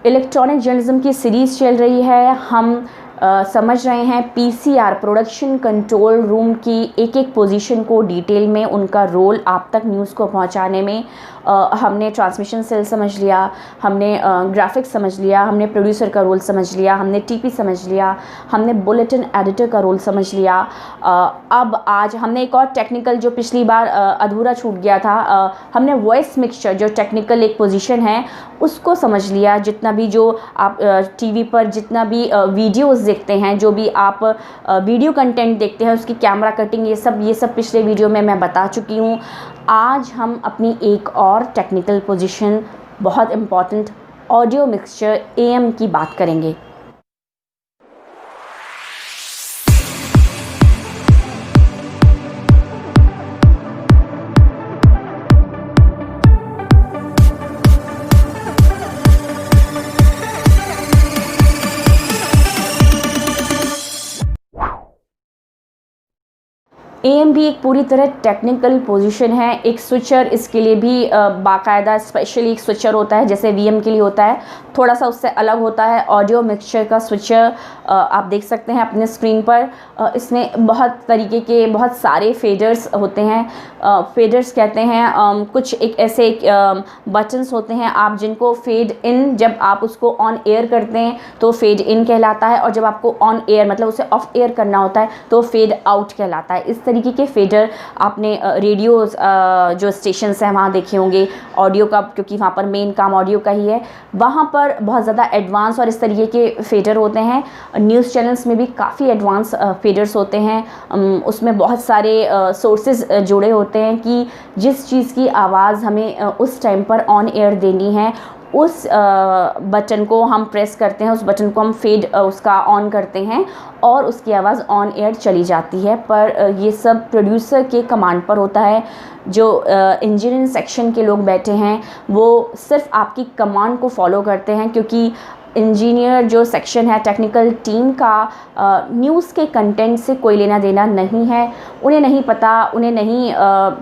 Electronic journalism की series चल रही है। हम समझ रहे हैं पीसीआर प्रोडक्शन कंट्रोल रूम की एक एक पोजीशन को डिटेल में, उनका रोल आप तक न्यूज़ को पहुंचाने में। हमने ट्रांसमिशन सेल समझ लिया, हमने ग्राफिक्स समझ लिया, हमने प्रोड्यूसर का रोल समझ लिया, हमने टीपी समझ लिया, हमने बुलेटिन एडिटर का रोल समझ लिया। अब आज हमने एक और टेक्निकल जो पिछली बार अधूरा छूट गया था, हमने वॉइस मिक्सचर जो टेक्निकल एक पोजीशन है उसको समझ लिया। जितना भी जो आप टीवी पर जितना भी वीडियोस देखते हैं, जो भी आप वीडियो कंटेंट देखते हैं, उसकी कैमरा कटिंग, ये सब पिछले वीडियो में मैं बता चुकी हूँ। आज हम अपनी एक और टेक्निकल पोजीशन, बहुत इम्पॉर्टेंट, ऑडियो मिक्सचर एएम की बात करेंगे। एएम भी एक पूरी तरह टेक्निकल पोजीशन है। एक स्विचर इसके लिए भी बाकायदा स्पेशली एक स्विचर होता है, जैसे वीएम के लिए होता है, थोड़ा सा उससे अलग होता है। ऑडियो मिक्सचर का स्विचर आप देख सकते हैं अपने स्क्रीन पर। इसमें बहुत तरीके के बहुत सारे फेडर्स होते हैं। फेडर्स कहते हैं कुछ एक ऐसे बटन्स होते हैं आप जिनको फेड इन, जब आप उसको ऑन एयर करते हैं तो फेड इन कहलाता है, और जब आपको ऑन एयर मतलब उसे ऑफ एयर करना होता है तो फेड आउट कहलाता है। इस तरीके के फेडर आपने रेडियो जो स्टेशंस हैं वहाँ देखे होंगे ऑडियो का, क्योंकि वहाँ पर मेन काम ऑडियो का ही है। वहाँ पर बहुत ज़्यादा एडवांस और इस तरीके के फेडर होते हैं। न्यूज़ चैनल्स में भी काफ़ी एडवांस फेडर्स होते हैं। उसमें बहुत सारे सोर्सेज जुड़े होते हैं कि जिस चीज़ की आवाज़ हमें उस टाइम पर ऑन एयर देनी है, उस बटन को हम प्रेस करते हैं, उस बटन को हम फेड उसका ऑन करते हैं और उसकी आवाज़ ऑन एयर चली जाती है। पर ये सब प्रोड्यूसर के कमांड पर होता है। जो इंजीनियरिंग सेक्शन के लोग बैठे हैं वो सिर्फ आपकी कमांड को फॉलो करते हैं, क्योंकि इंजीनियर जो सेक्शन है टेक्निकल टीम का न्यूज़ के कंटेंट से कोई लेना देना नहीं है। उन्हें नहीं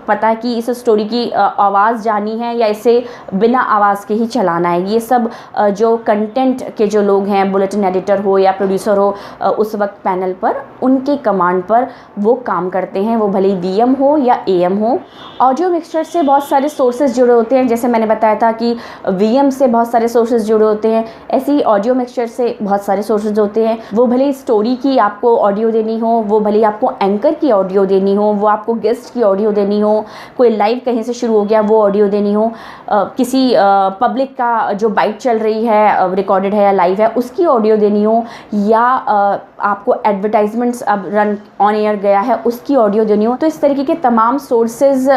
पता कि इस स्टोरी की आवाज़ जानी है या इसे बिना आवाज़ के ही चलाना है। ये सब जो कंटेंट के जो लोग हैं, बुलेटिन एडिटर हो या प्रोड्यूसर हो, उस वक्त पैनल पर उनके कमांड पर वो काम करते हैं, वो भले वीएम हो या एएम हो। ऑडियो मिक्सचर से बहुत सारे सोर्सेज जुड़े होते हैं, जैसे मैंने बताया था कि वीएम से बहुत सारे सोर्सेज जुड़े होते हैं, ऐसे ही ऑडियो मिक्सचर से बहुत सारे सोर्सेज होते हैं। वो भले स्टोरी की आपको ऑडियो देनी हो, वो भले आपको एंकर की ऑडियो देनी हो, वो आपको गेस्ट की ऑडियो देनी हो, कोई लाइव कहीं से शुरू हो गया वो ऑडियो देनी हो, किसी पब्लिक का जो बाइट चल रही है, रिकॉर्डेड है या लाइव है, उसकी ऑडियो देनी हो, या आपको एडवर्टाइजमेंट्स अब रन ऑन एयर गया है उसकी ऑडियो देनी हो। तो इस तरीके के तमाम सोर्सेज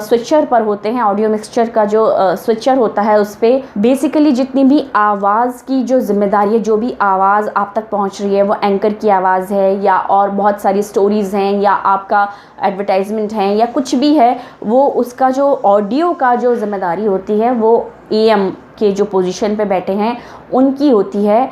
स्विचर पर होते हैं। ऑडियो मिक्सचर का जो स्विचर होता है उस पर बेसिकली जितनी भी आवाज़ की जो जिम्मेदारी है, जो भी आवाज़ आप तक पहुंच रही है, वो एंकर की आवाज़ है या और बहुत सारी स्टोरीज़ हैं या आपका एडवर्टाइजमेंट है या कुछ भी है, वो उसका जो ऑडियो का जो जिम्मेदारी होती है वो एएम के जो पोजीशन पे बैठे हैं उनकी होती है।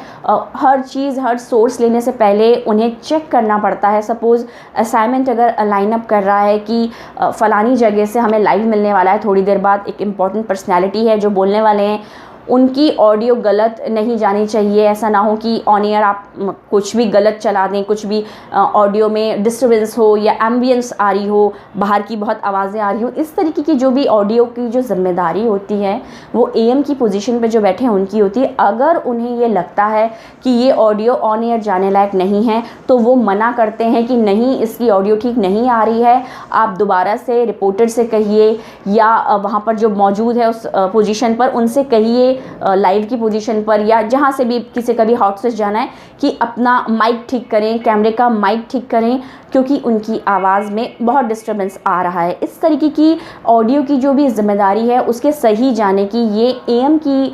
हर चीज़, हर सोर्स लेने से पहले उन्हें चेक करना पड़ता है। सपोज़ असाइनमेंट अगर लाइनअप कर रहा है कि फ़लानी जगह से हमें लाइव मिलने वाला है थोड़ी देर बाद, एक इम्पॉर्टेंट पर्सनैलिटी है जो बोलने वाले हैं, उनकी ऑडियो गलत नहीं जानी चाहिए। ऐसा ना हो कि ऑन एयर आप कुछ भी गलत चला दें, कुछ भी ऑडियो में डिस्टर्बेंस हो या एम्बियंस आ रही हो, बाहर की बहुत आवाज़ें आ रही हो। इस तरीके की जो भी ऑडियो की जो जिम्मेदारी होती है वो एएम की पोजीशन पे जो बैठे हैं उनकी होती है। अगर उन्हें ये लगता है कि ये ऑडियो ऑन एयर जाने लायक नहीं है तो वो मना करते हैं कि नहीं, इसकी ऑडियो ठीक नहीं आ रही है, आप दोबारा से रिपोर्टर से कहिए या वहाँ पर जो मौजूद है उस पोजीशन पर उनसे कहिए, लाइव की पोजीशन पर या जहाँ से भी किसी का भी हाउट स्विच जाना है, कि अपना माइक ठीक करें, कैमरे का माइक ठीक करें, क्योंकि उनकी आवाज़ में बहुत डिस्टर्बेंस आ रहा है। इस तरीके की ऑडियो की जो भी जिम्मेदारी है उसके सही जाने की ये एएम की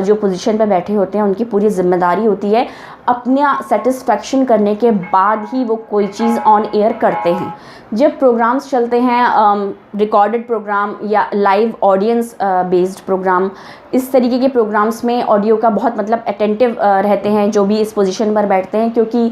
जो पोजीशन पर बैठे होते हैं उनकी पूरी जिम्मेदारी होती है। अपना सेटिस्फेक्शन करने के बाद ही वो कोई चीज़ ऑन एयर करते हैं। जब प्रोग्राम्स चलते हैं, रिकॉर्डेड प्रोग्राम या लाइव ऑडियंस बेस्ड प्रोग्राम, इस तरीके के प्रोग्राम्स में ऑडियो का बहुत मतलब अटेंटिव रहते हैं जो भी इस पोजीशन पर बैठते हैं, क्योंकि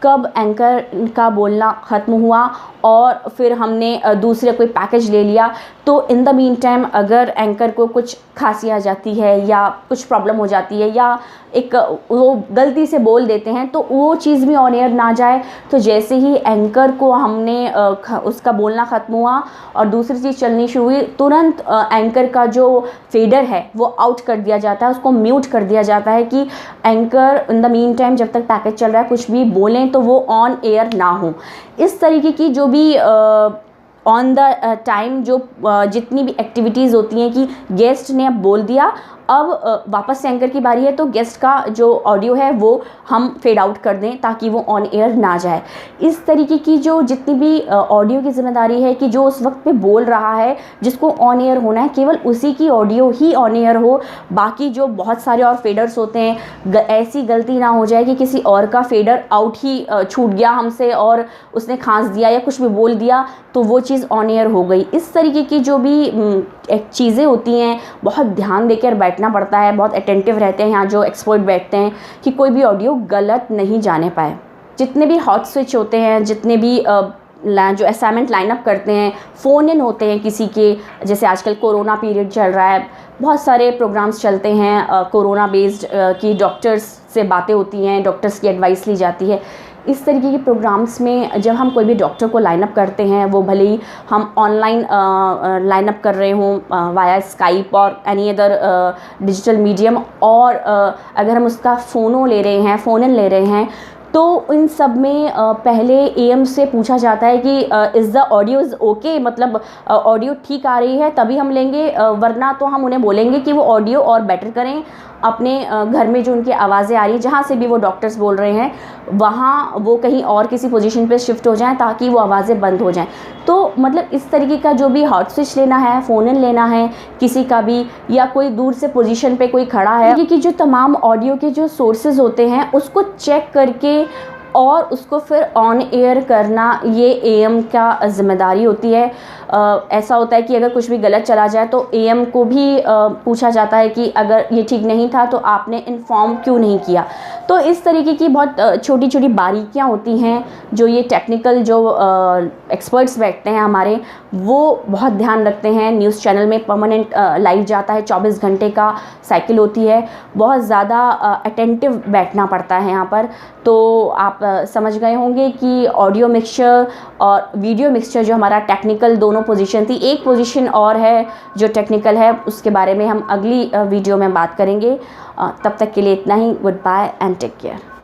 कब एंकर का बोलना ख़त्म हुआ और फिर हमने दूसरे कोई पैकेज ले लिया। तो इन द मीन टाइम अगर एंकर को कुछ खांसी आ जाती है या कुछ प्रॉब्लम हो जाती है या एक वो गलती से बोल देते हैं तो वो चीज़ भी ऑन एयर ना जाए। तो जैसे ही एंकर को हमने उसका बोलना ख़त्म हुआ और दूसरी चीज़ चलनी शुरू हुई, तुरंत एंकर का जो फेडर है वो आउट कर दिया जाता है, उसको म्यूट कर दिया जाता है कि anchor in the mean time जब तक पैकेज चल रहा है कुछ भी बोलें तो वो ऑन एयर ना हो। इस तरीके की जो भी ऑन द टाइम जो जितनी भी एक्टिविटीज़ होती हैं कि गेस्ट ने अब बोल दिया, अब वापस से एंकर की बारी है तो गेस्ट का जो ऑडियो है वो हम फेड आउट कर दें ताकि वो ऑन एयर ना जाए। इस तरीके की जो जितनी भी ऑडियो की जिम्मेदारी है कि जो उस वक्त पे बोल रहा है जिसको ऑन एयर होना है केवल उसी की ऑडियो ही ऑन एयर हो। बाकी जो बहुत सारे और फेडर्स होते हैं, ऐसी गलती ना हो जाए कि किसी और का फेडर आउट ही छूट गया हमसे और उसने खांस दिया या कुछ भी बोल दिया तो वो चीज़ ऑन एयर हो गई। इस तरीके की जो भी एक चीज़ें होती हैं बहुत ध्यान देकर बैठना पड़ता है, बहुत अटेंटिव रहते हैं यहाँ जो एक्सपर्ट बैठते हैं कि कोई भी ऑडियो गलत नहीं जाने पाए। जितने भी हॉट स्विच होते हैं, जितने भी जो असाइनमेंट लाइनअप करते हैं, फ़ोन इन होते हैं किसी के, जैसे आजकल कोरोना पीरियड चल रहा है, बहुत सारे प्रोग्राम्स चलते हैं कोरोना बेस्ड की डॉक्टर्स से बातें होती हैं, डॉक्टर्स की एडवाइस ली जाती है। इस तरीके के प्रोग्राम्स में जब हम कोई भी डॉक्टर को लाइनअप करते हैं, वो भले ही हम ऑनलाइन लाइनअप कर रहे हों वाया स्काइप और एनी अदर डिजिटल मीडियम, और अगर हम उसका फ़ोन इन ले रहे हैं तो इन सब में पहले एएम से पूछा जाता है कि is the audio is okay, मतलब ऑडियो ठीक आ रही है तभी हम लेंगे, वरना तो हम उन्हें बोलेंगे कि वो ऑडियो और बेटर करें। अपने घर में जो उनकी आवाज़ें आ रही हैं, जहाँ से भी वो डॉक्टर्स बोल रहे हैं, वहाँ वो कहीं और किसी पोजीशन पे शिफ्ट हो जाएं ताकि वो आवाज़ें बंद हो जाएं। तो मतलब इस तरीके का जो भी हॉट स्विच लेना है, फ़ोन इन लेना है किसी का भी, या कोई दूर से पोजीशन पे कोई खड़ा है, क्योंकि जो तमाम ऑडियो के जो सोर्सेज होते हैं उसको चेक करके और उसको फिर ऑन एयर करना ये एएम का ज़िम्मेदारी होती है। ऐसा होता है कि अगर कुछ भी गलत चला जाए तो एएम को भी पूछा जाता है कि अगर ये ठीक नहीं था तो आपने इन्फॉर्म क्यों नहीं किया। तो इस तरीके की बहुत छोटी छोटी बारीकियां होती हैं जो ये टेक्निकल जो एक्सपर्ट्स बैठते हैं हमारे, वो बहुत ध्यान रखते हैं। न्यूज़ चैनल में परमानेंट लाइव जाता है, 24 घंटे का साइकिल होती है, बहुत ज़्यादा अटेंटिव बैठना पड़ता है यहाँ पर। तो आप समझ गए होंगे कि ऑडियो मिक्सचर और वीडियो मिक्सचर जो हमारा टेक्निकल दोनों पोजीशन थी, एक पोजीशन और है जो टेक्निकल है, उसके बारे में हम अगली वीडियो में बात करेंगे। तब तक के लिए इतना ही। Goodbye and take care.